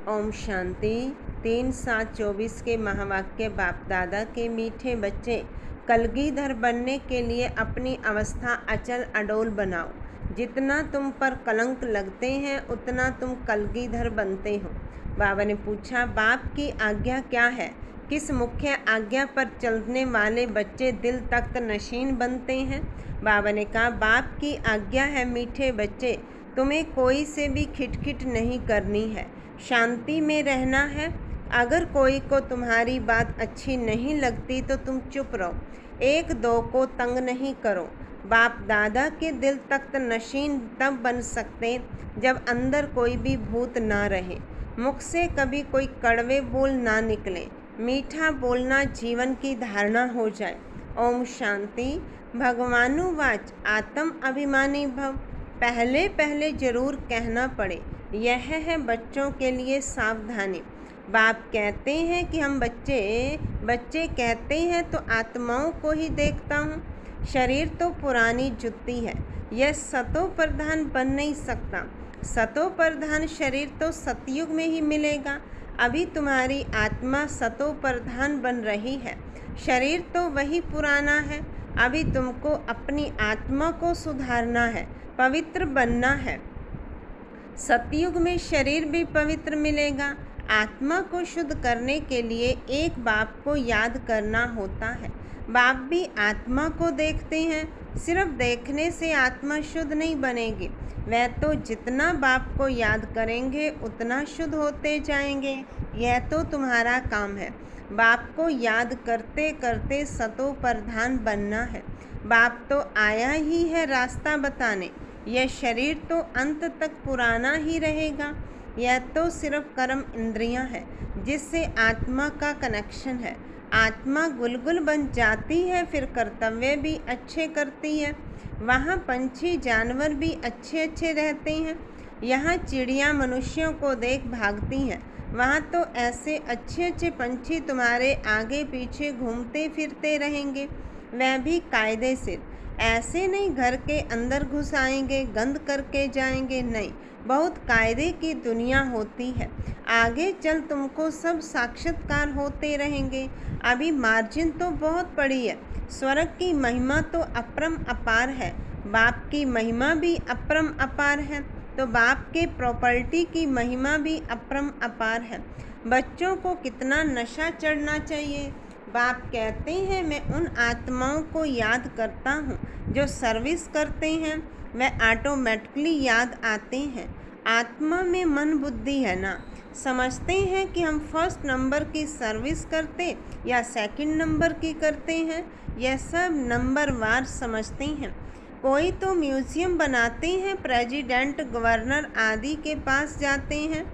ओम शांति। 3/7/24 के महावाक्य। बाप दादा के मीठे बच्चे, कलगीधर बनने के लिए अपनी अवस्था अचल अडोल बनाओ। जितना तुम पर कलंक लगते हैं उतना तुम कलगीधर बनते हो। बाबा ने पूछा, बाप की आज्ञा क्या है? किस मुख्य आज्ञा पर चलने वाले बच्चे दिल तख्त नशीन बनते हैं? बाबा ने कहा, बाप की आज्ञा है मीठे बच्चे, तुम्हें कोई से भी खिटखिट नहीं करनी है, शांति में रहना है। अगर कोई को तुम्हारी बात अच्छी नहीं लगती तो तुम चुप रहो, एक दो को तंग नहीं करो। बाप दादा के दिल तख्त नशीन तब बन सकते जब अंदर कोई भी भूत ना रहे, मुख से कभी कोई कड़वे बोल ना निकले, मीठा बोलना जीवन की धारणा हो जाए। ओम शांति। भगवानुवाच आत्म अभिमानी भव। पहले पहले जरूर कहना पड़े, यह है बच्चों के लिए सावधानी। बाप कहते हैं कि हम बच्चे कहते हैं तो आत्माओं को ही देखता हूँ। शरीर तो पुरानी जुत्ती है, यह सतो प्रधान बन नहीं सकता। सतो प्रधान शरीर तो सतयुग में ही मिलेगा। अभी तुम्हारी आत्मा सतो प्रधान बन रही है, शरीर तो वही पुराना है। अभी तुमको अपनी आत्मा को सुधारना है, पवित्र बनना है। सतयुग में शरीर भी पवित्र मिलेगा। आत्मा को शुद्ध करने के लिए एक बाप को याद करना होता है। बाप भी आत्मा को देखते हैं, सिर्फ देखने से आत्मा शुद्ध नहीं बनेगी। वह तो जितना बाप को याद करेंगे उतना शुद्ध होते जाएंगे। यह तो तुम्हारा काम है, बाप को याद करते करते सतो प्रधान बनना है। बाप तो आया ही है रास्ता बताने। यह शरीर तो अंत तक पुराना ही रहेगा। यह तो सिर्फ कर्म इंद्रियां हैं जिससे आत्मा का कनेक्शन है। आत्मा गुलगुल बन जाती है, फिर कर्तव्य भी अच्छे करती है। वहाँ पंछी जानवर भी अच्छे अच्छे रहते हैं। यहाँ चिड़िया मनुष्यों को देख भागती हैं। वहाँ तो ऐसे अच्छे अच्छे पंछी तुम्हारे आगे पीछे घूमते फिरते रहेंगे, वह भी कायदे से। ऐसे नहीं घर के अंदर घुस आएंगे, गंद करके जाएंगे, नहीं, बहुत कायदे की दुनिया होती है। आगे चल तुमको सब साक्षात्कार होते रहेंगे। अभी मार्जिन तो बहुत पड़ी है। स्वर्ग की महिमा तो अपरम अपार है, बाप की महिमा भी अपरम अपार है, तो बाप के प्रॉपर्टी की महिमा भी अपरम अपार है। बच्चों को कितना नशा चढ़ना चाहिए। बाप कहते हैं, मैं उन आत्माओं को याद करता हूँ जो सर्विस करते हैं, वह ऑटोमेटिकली याद आते हैं। आत्मा में मन बुद्धि है ना। समझते हैं कि हम फर्स्ट नंबर की सर्विस करते या सेकंड नंबर की करते हैं, यह सब नंबर वार समझते हैं। कोई तो म्यूजियम बनाते हैं, प्रेसिडेंट गवर्नर आदि के पास जाते हैं,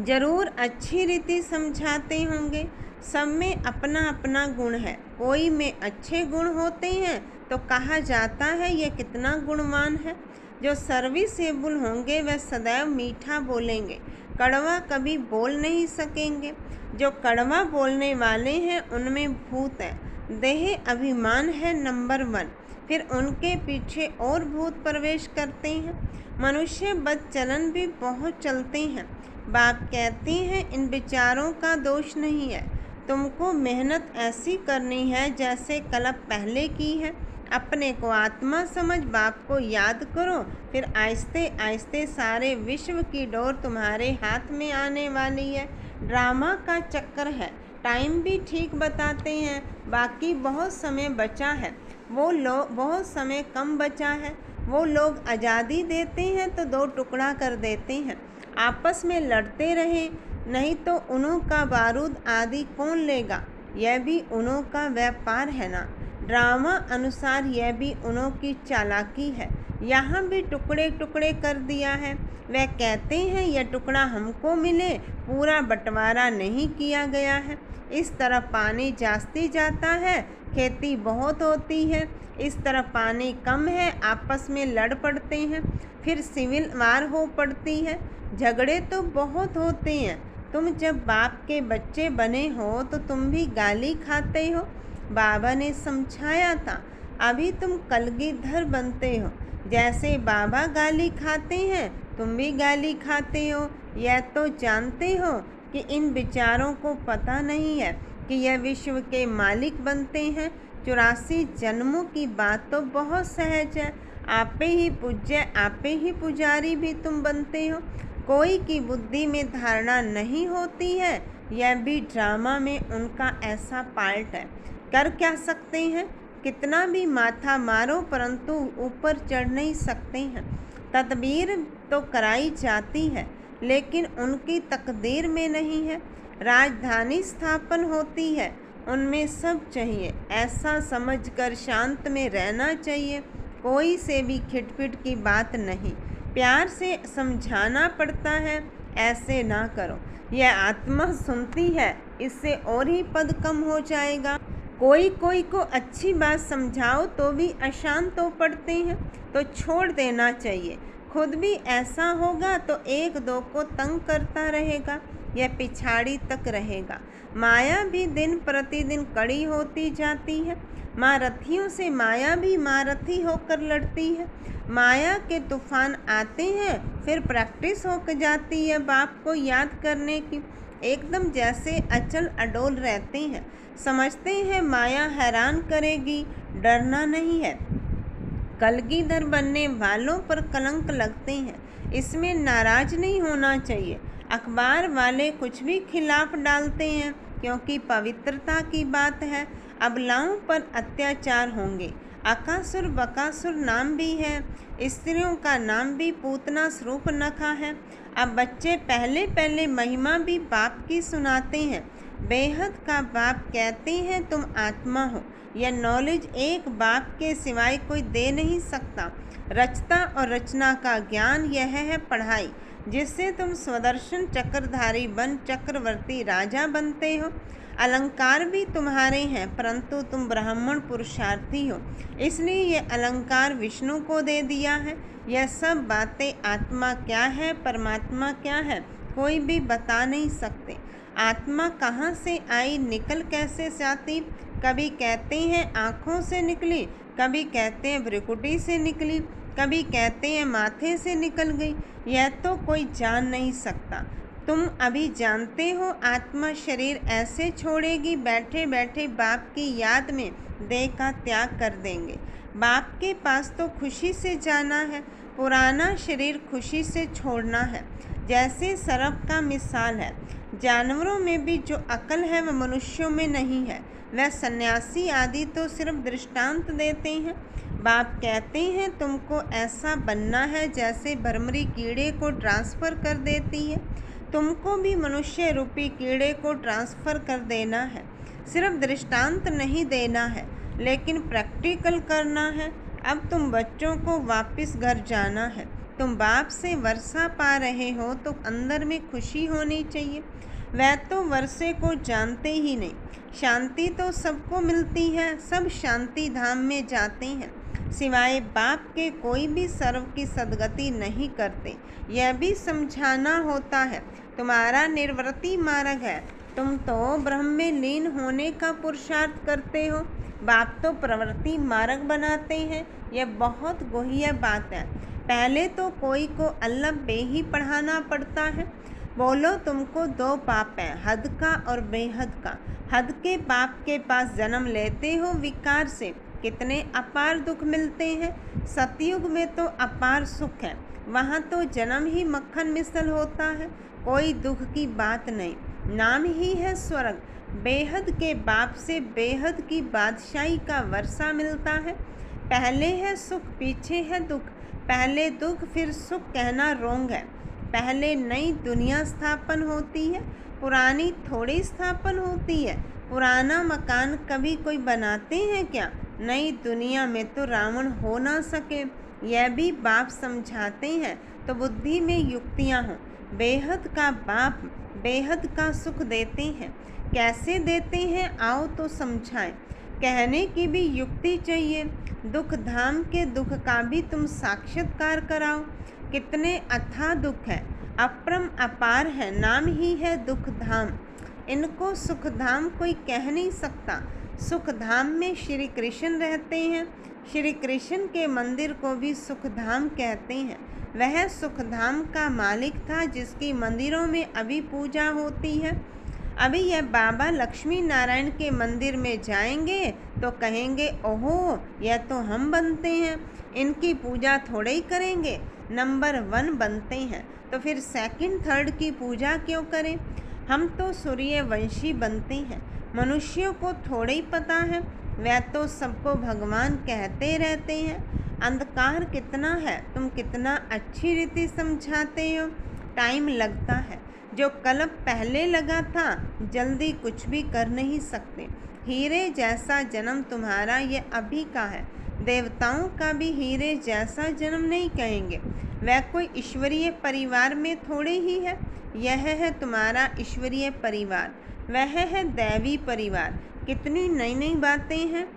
जरूर अच्छी रीति समझाते होंगे। सब में अपना अपना गुण है। कोई में अच्छे गुण होते हैं तो कहा जाता है यह कितना गुणवान है। जो सर्विसेबल होंगे वह सदैव मीठा बोलेंगे, कड़वा कभी बोल नहीं सकेंगे। जो कड़वा बोलने वाले हैं उनमें भूत है, देह अभिमान है नंबर 1, फिर उनके पीछे और भूत प्रवेश करते हैं। मनुष्य बदचलन भी बहुत चलते हैं। बाप कहते हैं इन विचारों का दोष नहीं है, तुमको मेहनत ऐसी करनी है जैसे कल पहले की है। अपने को आत्मा समझ बाप को याद करो, फिर आहिस्ते आहिस्ते सारे विश्व की डोर तुम्हारे हाथ में आने वाली है। ड्रामा का चक्कर है, टाइम भी ठीक बताते हैं, बाकी बहुत समय बचा है। बहुत समय कम बचा है। वो लोग आज़ादी देते हैं तो 2 टुकड़ा कर देते हैं, आपस में लड़ते रहे, नहीं तो उन्हों का बारूद आदि कौन लेगा। यह भी उन्हों का व्यापार है ना। ड्रामा अनुसार यह भी उन्हों की चालाकी है। यहाँ भी टुकड़े टुकड़े कर दिया है। वह कहते हैं यह टुकड़ा हमको मिले, पूरा बंटवारा नहीं किया गया है। इस तरफ पानी जास्ती जाता है, खेती बहुत होती है। इस तरफ पानी कम है, आपस में लड़ पड़ते हैं, फिर सिविल वार हो पड़ती है। झगड़े तो बहुत होते हैं। तुम जब बाप के बच्चे बने हो तो तुम भी गाली खाते हो। बाबा ने समझाया था, अभी तुम कलगीधर बनते हो। जैसे बाबा गाली खाते हैं तुम भी गाली खाते हो। यह तो जानते हो कि इन विचारों को पता नहीं है कि यह विश्व के मालिक बनते हैं। 84 जन्मों की बात तो बहुत सहज है। आपे ही पूज्य, आपे ही पुजारी भी तुम बनते हो। कोई की बुद्धि में धारणा नहीं होती है, यह भी ड्रामा में उनका ऐसा पार्ट है। कर क्या सकते हैं? कितना भी माथा मारो परंतु ऊपर चढ़ नहीं सकते हैं। तदबीर तो कराई जाती है लेकिन उनकी तकदीर में नहीं है। राजधानी स्थापन होती है, उनमें सब चाहिए, ऐसा समझकर शांत में रहना चाहिए। कोई से भी खिटपिट की बात नहीं, प्यार से समझाना पड़ता है, ऐसे ना करो। यह आत्मा सुनती है, इससे और ही पद कम हो जाएगा। कोई को अच्छी बात समझाओ तो भी अशांत हो पड़ते हैं, तो छोड़ देना चाहिए। खुद भी ऐसा होगा तो एक दो को तंग करता रहेगा, यह पिछाड़ी तक रहेगा। माया भी दिन प्रतिदिन कड़ी होती जाती है। महारथियों से माया भी महारथी होकर लड़ती है। माया के तूफान आते हैं, फिर प्रैक्टिस हो जाती है बाप को याद करने की। एकदम जैसे अचल अडोल रहते हैं, समझते हैं माया हैरान करेगी, डरना नहीं है। कलगीधर बनने वालों पर कलंक लगते हैं, इसमें नाराज नहीं होना चाहिए। अखबार वाले कुछ भी खिलाफ डालते हैं क्योंकि पवित्रता की बात है। अबलाओं पर अत्याचार होंगे। अकासुर बकासुर नाम भी है, स्त्रियों का नाम भी पूतना शूर्पणखा है। अब बच्चे पहले पहले महिमा भी बाप की सुनाते हैं। बेहद का बाप कहते हैं तुम आत्मा हो। यह नॉलेज एक बाप के सिवाय कोई दे नहीं सकता। रचता और रचना का ज्ञान यह है पढ़ाई, जिससे तुम स्वदर्शन चक्रधारी बन चक्रवर्ती राजा बनते हो। अलंकार भी तुम्हारे हैं परंतु तुम ब्राह्मण पुरुषार्थी हो, इसलिए यह अलंकार विष्णु को दे दिया है। यह सब बातें आत्मा क्या है, परमात्मा क्या है, कोई भी बता नहीं सकते। आत्मा कहाँ से आई, निकल कैसे जाती? कभी कहते हैं आँखों से निकली, कभी कहते हैं भ्रुकुटी से निकली, कभी कहते हैं माथे से निकल गई। यह तो कोई जान नहीं सकता। तुम अभी जानते हो आत्मा शरीर ऐसे छोड़ेगी, बैठे बैठे बाप की याद में देह का त्याग कर देंगे। बाप के पास तो खुशी से जाना है, पुराना शरीर खुशी से छोड़ना है। जैसे सर्प का मिसाल है, जानवरों में भी जो अकल है वह मनुष्यों में नहीं है। वह सन्यासी आदि तो सिर्फ दृष्टांत देते हैं। बाप कहते हैं तुमको ऐसा बनना है जैसे भ्रमरी कीड़े को ट्रांसफ़र कर देती है, तुमको भी मनुष्य रूपी कीड़े को ट्रांसफ़र कर देना है। सिर्फ दृष्टांत नहीं देना है लेकिन प्रैक्टिकल करना है। अब तुम बच्चों को वापस घर जाना है। तुम बाप से वर्षा पा रहे हो तो अंदर में खुशी होनी चाहिए। वह तो वर्षे को जानते ही नहीं। शांति तो सबको मिलती है, सब शांति धाम में जाते हैं। सिवाय बाप के कोई भी सर्व की सद्गति नहीं करते। यह भी समझाना होता है तुम्हारा निर्वृत्ति मार्ग है, तुम तो ब्रह्म में लीन होने का पुरुषार्थ करते हो। बाप तो प्रवृत्ति मार्ग बनाते हैं। यह बहुत गुह्य बात है। पहले तो कोई को अल्लाह बे ही पढ़ाना पड़ता है। बोलो तुमको दो पाप हैं, हद का और बेहद का। हद के पाप के पास जन्म लेते हो विकार से, कितने अपार दुख मिलते हैं। सतयुग में तो अपार सुख है, वहाँ तो जन्म ही मक्खन मिसल होता है, कोई दुख की बात नहीं, नाम ही है स्वर्ग। बेहद के बाप से बेहद की बादशाही का वर्षा मिलता है। पहले है सुख पीछे है दुख, पहले दुख फिर सुख कहना रोंग है। पहले नई दुनिया स्थापन होती है, पुरानी थोड़ी स्थापन होती है। पुराना मकान कभी कोई बनाते हैं क्या? नई दुनिया में तो रावण हो ना सके। यह भी बाप समझाते हैं तो बुद्धि में युक्तियाँ हों। बेहद का बाप बेहद का सुख देते हैं। कैसे देते हैं आओ तो समझाएं। कहने की भी युक्ति चाहिए। दुख धाम के दुख का भी तुम साक्षात्कार कराओ। कितने अथाह दुख है, अपरम अपार है, नाम ही है दुख धाम। इनको सुख धाम कोई कह नहीं सकता। सुख धाम में श्री कृष्ण रहते हैं, श्री कृष्ण के मंदिर को भी सुखधाम कहते हैं। वह सुखधाम का मालिक था जिसकी मंदिरों में अभी पूजा होती है। अभी यह बाबा लक्ष्मी नारायण के मंदिर में जाएंगे तो कहेंगे, ओहो यह तो हम बनते हैं, इनकी पूजा थोड़े ही करेंगे, नंबर 1 बनते हैं, तो फिर सेकंड थर्ड की पूजा क्यों करें। हम तो सूर्यवंशी बनते हैं। मनुष्यों को थोड़े ही पता है, वह तो सबको भगवान कहते रहते हैं। अंधकार कितना है, तुम कितना अच्छी रीति समझाते हो। टाइम लगता है, जो कल्प पहले लगा था जल्दी कुछ भी कर नहीं सकते। हीरे जैसा जन्म तुम्हारा ये अभी का है। देवताओं का भी हीरे जैसा जन्म नहीं कहेंगे। वह कोई ईश्वरीय परिवार में थोड़े ही है। यह है तुम्हारा ईश्वरीय परिवार, वह है दैवी परिवार। कितनी नई नई बातें हैं।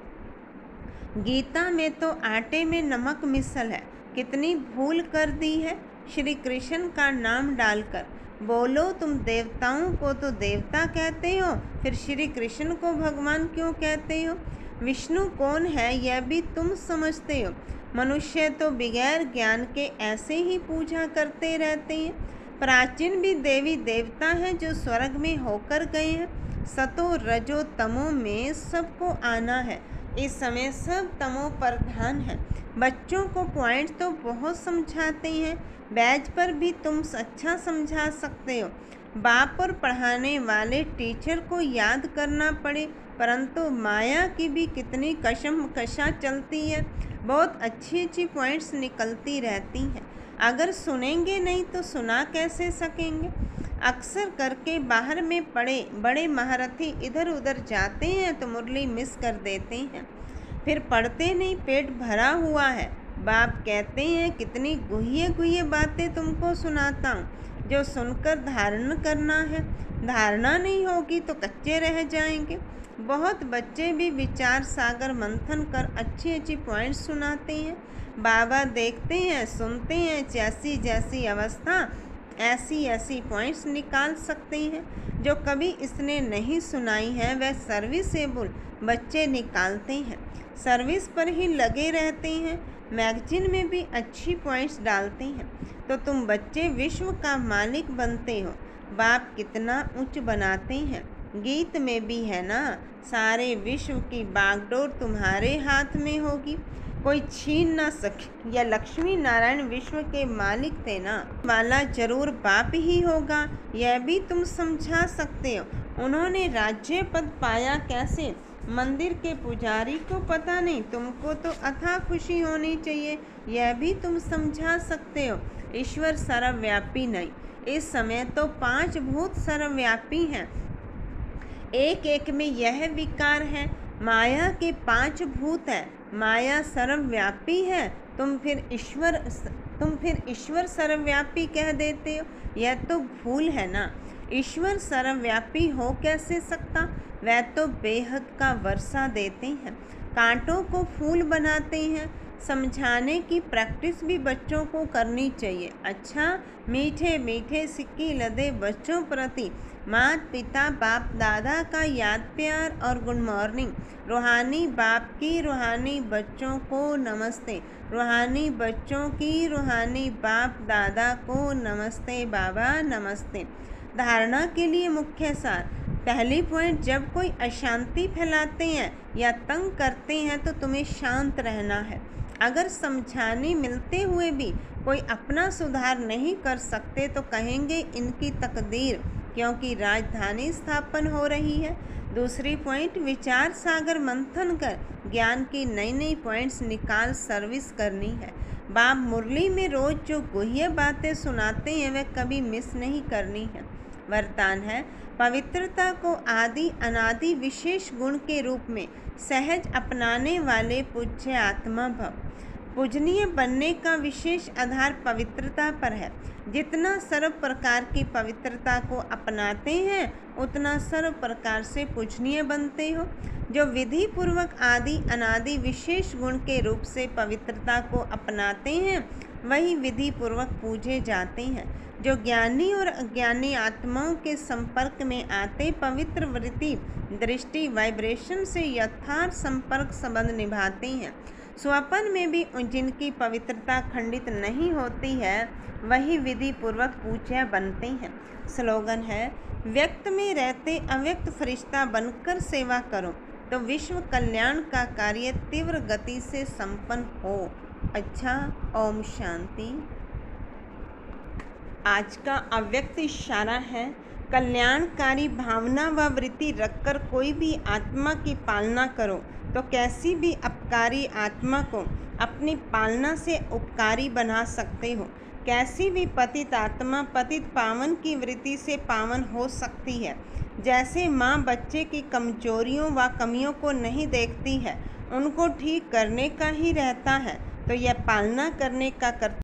गीता में तो आटे में नमक मिसल है, कितनी भूल कर दी है श्री कृष्ण का नाम डालकर। बोलो, तुम देवताओं को तो देवता कहते हो, फिर श्री कृष्ण को भगवान क्यों कहते हो। विष्णु कौन है यह भी तुम समझते हो। मनुष्य तो बगैर ज्ञान के ऐसे ही पूजा करते रहते हैं। प्राचीन भी देवी देवता हैं जो स्वर्ग में होकर गए हैं। सतो रजो तमो में सबको आना है। इस समय सब तमो प्रधान है। बच्चों को पॉइंट तो बहुत समझाते हैं, बैच पर भी तुम अच्छा समझा सकते हो। बाप और पढ़ाने वाले टीचर को याद करना पड़े, परंतु माया की भी कितनी कशा चलती है। बहुत अच्छी अच्छी पॉइंट्स निकलती रहती हैं। अगर सुनेंगे नहीं तो सुना कैसे सकेंगे। अक्सर करके बाहर में पड़े बड़े महारथी इधर उधर जाते हैं तो मुरली मिस कर देते हैं, फिर पढ़ते नहीं, पेट भरा हुआ है। बाप कहते हैं, कितनी गुहिए बातें तुमको सुनाता हूँ, जो सुनकर धारण करना है। धारणा नहीं होगी तो कच्चे रह जाएंगे। बहुत बच्चे भी विचार सागर मंथन कर अच्छी अच्छी पॉइंट्स सुनाते हैं। बाबा देखते हैं, सुनते हैं, जैसी जैसी अवस्था ऐसी ऐसी पॉइंट्स निकाल सकते हैं। जो कभी इसने नहीं सुनाई है वह सर्विसेबल बच्चे निकालते हैं, सर्विस पर ही लगे रहते हैं। मैगजीन में भी अच्छी पॉइंट्स डालते हैं, तो तुम बच्चे विश्व का मालिक बनते हो। बाप कितना उच्च बनाते हैं। गीत में भी है ना, सारे विश्व की बागडोर तुम्हारे हाथ में होगी, कोई छीन ना सके। या लक्ष्मी नारायण विश्व के मालिक थे ना, वाला जरूर बाप ही होगा, यह भी तुम समझा सकते हो। उन्होंने राज्य पद पाया कैसे, मंदिर के पुजारी को पता नहीं, तुमको तो अथाह खुशी होनी चाहिए, यह भी तुम समझा सकते हो। ईश्वर सर्वव्यापी नहीं, इस समय तो 5 भूत सर्वव्यापी हैं। एक एक में यह विकार है। माया के 5 भूत है, माया सर्वव्यापी है, तुम फिर ईश्वर सर्वव्यापी कह देते हो। यह तो भूल है ना। ईश्वर सर्वव्यापी हो कैसे सकता, वह तो बेहद का वर्षा देते हैं, कांटों को फूल बनाते हैं। समझाने की प्रैक्टिस भी बच्चों को करनी चाहिए। अच्छा, मीठे मीठे सिक्के लदे बच्चों प्रति माता पिता बाप दादा का याद प्यार और गुड मॉर्निंग। रूहानी बाप की रूहानी बच्चों को नमस्ते, रूहानी बच्चों की रूहानी बाप दादा को नमस्ते, बाबा नमस्ते। धारणा के लिए मुख्य सार। पहली पॉइंट, जब कोई अशांति फैलाते हैं या तंग करते हैं तो तुम्हें शांत रहना है। अगर समझाने मिलते हुए भी कोई अपना सुधार नहीं कर सकते तो कहेंगे इनकी तकदीर, क्योंकि राजधानी स्थापन हो रही है। दूसरी पॉइंट, विचार सागर मंथन कर ज्ञान की नई नई पॉइंट्स निकाल सर्विस करनी है। बाप मुरली में रोज जो गुह्य बातें सुनाते हैं वह कभी मिस नहीं करनी है। वरदान है, पवित्रता को आदि अनादि विशेष गुण के रूप में सहज अपनाने वाले पूज्य आत्मा भव। पूजनीय बनने का विशेष आधार पवित्रता पर है। जितना सर्व प्रकार की पवित्रता को अपनाते हैं उतना सर्व प्रकार से पूजनीय बनते हो। जो विधि पूर्वक आदि अनादि विशेष गुण के रूप से पवित्रता को अपनाते हैं वही विधि पूर्वक पूजे जाते हैं। जो ज्ञानी और अज्ञानी आत्माओं के संपर्क में आते पवित्र वृत्ति दृष्टि वाइब्रेशन से यथार्थ संपर्क संबंध निभाते हैं। स्वपन में भी जिनकी पवित्रता खंडित नहीं होती है वही विधि पूर्वक पूज्य बनते हैं। स्लोगन है, व्यक्त में रहते अव्यक्त फरिश्ता बनकर सेवा करो तो विश्व कल्याण का कार्य तीव्र गति से संपन्न हो। अच्छा, ओम शांति। आज का अव्यक्त इशारा है, कल्याणकारी भावना व वृत्ति रखकर कोई भी आत्मा की पालना करो तो कैसी भी अपकारी आत्मा को अपनी पालना से उपकारी बना सकते हो। कैसी भी पतित आत्मा पतित पावन की वृत्ति से पावन हो सकती है। जैसे माँ बच्चे की कमजोरियों व कमियों को नहीं देखती है, उनको ठीक करने का ही रहता है, तो यह पालना करने का कर्तव्य